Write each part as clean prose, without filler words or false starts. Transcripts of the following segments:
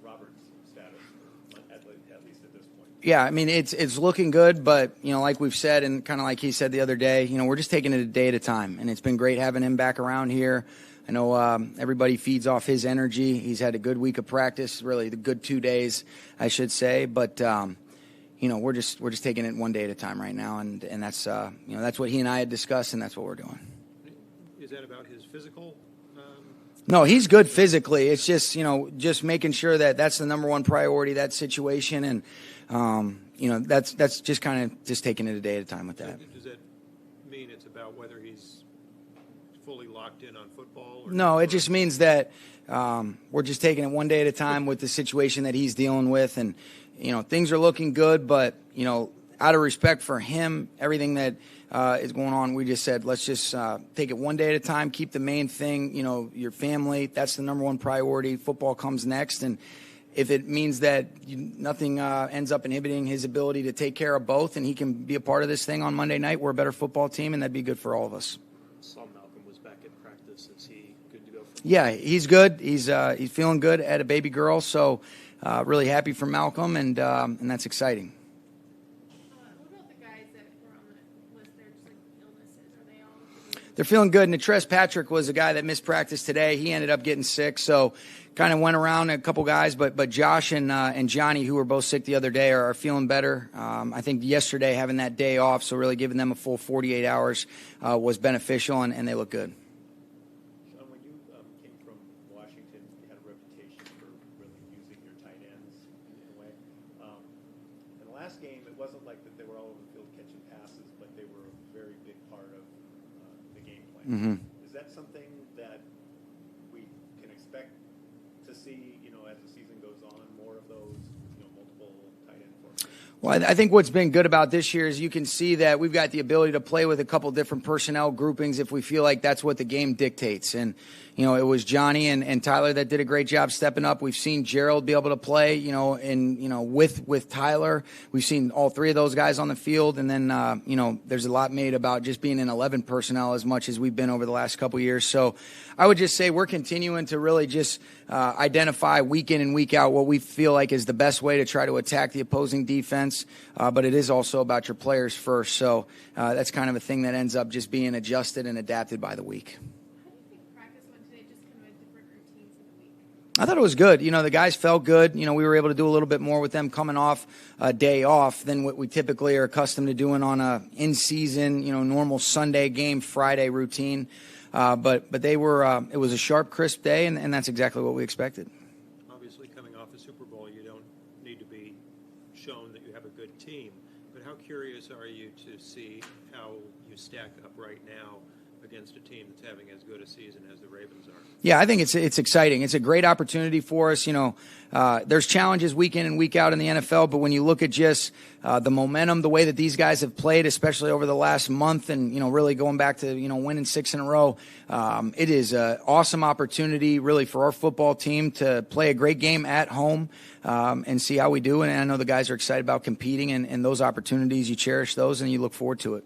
Robert's status, at least at this point? Yeah, I mean, it's looking good, but, like we've said, and kind of like he said the other day, we're just taking it a day at a time, and it's been great having him back around here. I know everybody feeds off his energy. He's had a good week of practice, really the good 2 days, I should say, but we're just taking it one day at a time right now, and that's that's what he and I had discussed, and that's what we're doing. Is that about his physical? No, he's good physically. It's just just making sure that that's the number one priority, that situation, and that's just kind of just taking it a day at a time with that. Does that mean it's about whether he's fully locked in on football? No, it just means that we're just taking it one day at a time with the situation that he's dealing with, and things are looking good, but out of respect for him, everything that is going on, we just said let's just take it one day at a time, keep the main thing, your family, that's the number one priority. Football comes next, and if it means that nothing ends up inhibiting his ability to take care of both and he can be a part of this thing on Monday night, we're a better football team, and that'd be good for all of us. Saw Malcolm was back at practice. Is he good to go? Yeah, he's good. He's feeling good. Had a baby girl, so really happy for Malcolm, and that's exciting. They're feeling good. Natrez Patrick was a guy that missed practice today. He ended up getting sick, so kind of went around a couple guys. But Josh and Johnny, who were both sick the other day, are feeling better. I think yesterday having that day off, so really giving them a full 48 hours was beneficial, and they look good. Sean, when you came from Washington, you had a reputation for really using your tight ends in a way. In the last game, it wasn't like that they were all over the field catching passes, but they were a very big part of the game plan. Mm-hmm. Is that something that we can expect to see, as the season goes on, more of those, multiple tight end formations? Well, I think what's been good about this year is you can see that we've got the ability to play with a couple different personnel groupings if we feel like that's what the game dictates. And, it was Johnny and Tyler that did a great job stepping up. We've seen Gerald be able to play, with Tyler. We've seen all three of those guys on the field. And then, there's a lot made about just being in 11 personnel as much as we've been over the last couple of years. So I would just say we're continuing to really just identify week in and week out what we feel like is the best way to try to attack the opposing defense. But it is also about your players first. So that's kind of a thing that ends up just being adjusted and adapted by the week. I thought it was good. The guys felt good. We were able to do a little bit more with them coming off a day off than what we typically are accustomed to doing on a in-season, normal Sunday game, Friday routine. But they were. It was a sharp, crisp day, and that's exactly what we expected. Obviously, coming off a Super Bowl, you don't need to be shown that you have a good team. But how curious are you to see how you stack up right now against a team that's having as good a season as the Ravens are? Yeah, I think it's exciting. It's a great opportunity for us. There's challenges week in and week out in the NFL, but when you look at just the momentum, the way that these guys have played, especially over the last month, and really going back to winning 6 in a row, it is an awesome opportunity really for our football team to play a great game at home and see how we do. And I know the guys are excited about competing, and those opportunities, you cherish those, and you look forward to it.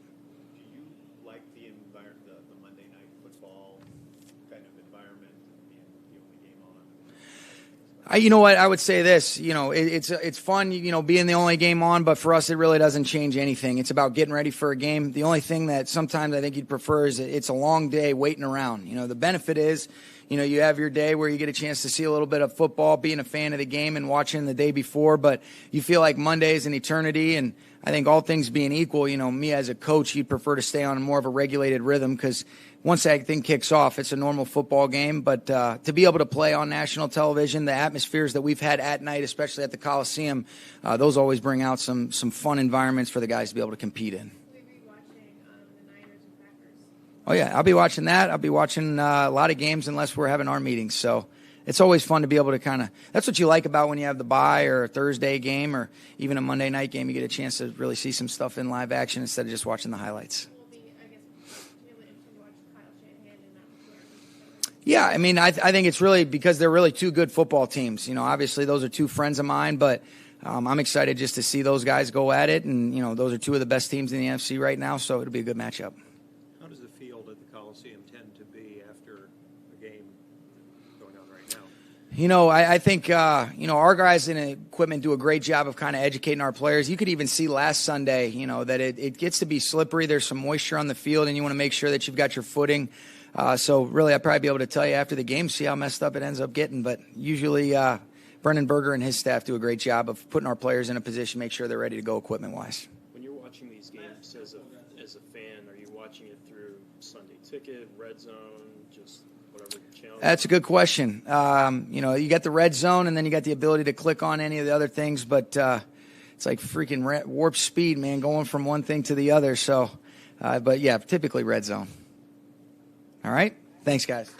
You know what? I would say this. It's fun, being the only game on, but for us, it really doesn't change anything. It's about getting ready for a game. The only thing that sometimes I think you'd prefer is it's a long day waiting around. The benefit is, you have your day where you get a chance to see a little bit of football, being a fan of the game and watching the day before, but you feel like Monday is an eternity. And I think all things being equal, me as a coach, you'd prefer to stay on more of a regulated rhythm because once that thing kicks off, it's a normal football game. But to be able to play on national television, the atmospheres that we've had at night, especially at the Coliseum, those always bring out some fun environments for the guys to be able to compete in. Will you be watching the Niners and Packers? Oh, yeah, I'll be watching that. I'll be watching a lot of games unless we're having our meetings. So it's always fun to be able to that's what you like about when you have the bye or a Thursday game or even a Monday night game. You get a chance to really see some stuff in live action instead of just watching the highlights. Yeah, I mean, I think it's really because they're really two good football teams. Obviously those are two friends of mine, but I'm excited just to see those guys go at it. And, those are two of the best teams in the NFC right now, so it'll be a good matchup. How does the field at the Coliseum tend to be after a game going on right now? I think, our guys in equipment do a great job of kind of educating our players. You could even see last Sunday, that it gets to be slippery. There's some moisture on the field, and you want to make sure that you've got your footing. So really, I'd probably be able to tell you after the game, see how messed up it ends up getting. But usually, Brendan Berger and his staff do a great job of putting our players in a position, make sure they're ready to go equipment-wise. When you're watching these games as a fan, are you watching it through Sunday Ticket, Red Zone, just whatever channel? That's a good question. You got the red zone, and then you got the ability to click on any of the other things, but it's like freaking warp speed, man, going from one thing to the other. So, but yeah, typically red zone. All right? Thanks, guys.